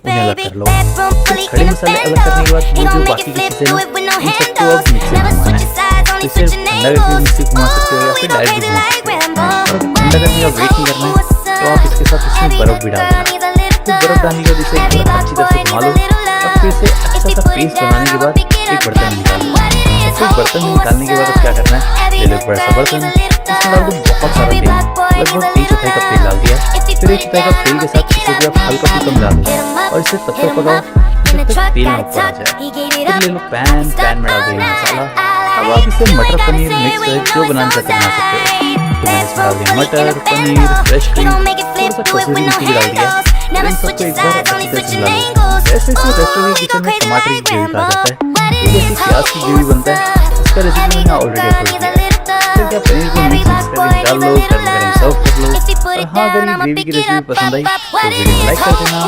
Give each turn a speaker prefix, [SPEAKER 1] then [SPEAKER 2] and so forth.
[SPEAKER 1] उन्हें अलग कर लो। फिर खड़े मसाले अलग करने के बाद वो जो बाकी की चीज़ें हैं उन सबको अब मिक्सी में घुमाना है। तो इसे ठंडा करके मिक्सी घुमा सकते हो या फिर डायरेक्ट भी घुमा सकते हो। और ठंडा करने का वेट नहीं करना है तो आप इसके साथ इसमें बर्फ़ भी डाल देना। तो बर्फ़ डालने के बाद इसे एक बार अच्छी तरह से घुमा लो और फिर इसे अच्छा सा पेस्ट बनाने के बाद एक बर्तन में निकाल लो। फिर बर्तन में निकालने के बाद अब क्या करना है, ले लो एक बड़ा सा बर्तन, इसमें डाल दो बहुत सारा तेल, लगभग 1/4 कप तेल डाल दिया। फिर 1/4 कप तेल के साथ इसे भी आप हल्का फुल्का मिला दो और इसे तब तक पकाओ जब तक तेल ना ऊपर आ जाए। फिर ले लो पैन में डाल दो ये मसाला। अब आप इसे मटर पनीर मिक्स वेज जो बनाना चाहते बना सकते हो। तो मैंने इसमें डाल दिया मटर पनीर फ्रेश क्रीम, थोड़ा सा कसूरी मेथी डाल दिया। इन सबको एक बार अच्छी तरह से मिला लो। जैसे इसे रेस्टोरेंट किचन में टमाटर की ग्रेवी कहा जाता है, ये जैसे प्याज की ग्रेवी बनता है इसका रेसिपी मैंने ऑलरेडी अपलोड किया है। फिर क्या पनीर को मिक्स करके डाल लो, गरम गरम सर्व कर लो। और हाँ, अगर ये ग्रेवी की रेसिपी पसंद आई तो वीडियो को लाइक कर देना।